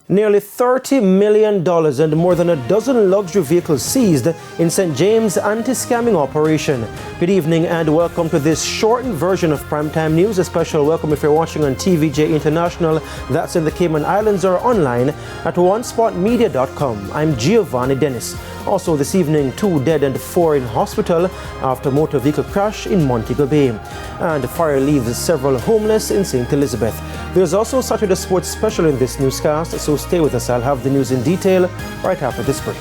Nearly $30 million and more than a dozen luxury vehicles seized in St. James anti-scamming operation. Good evening and welcome to this shortened version of Primetime News. A special welcome if you're watching on TVJ International, that's in the Cayman Islands, or online at onespotmedia.com. I'm Giovanni Dennis. Also this evening, 2 dead and 4 in hospital after motor vehicle crash in Montego Bay. And fire leaves several homeless in St. Elizabeth. There's also Saturday Sports Special in this newscast, so stay with us. I'll have the news in detail right after this break.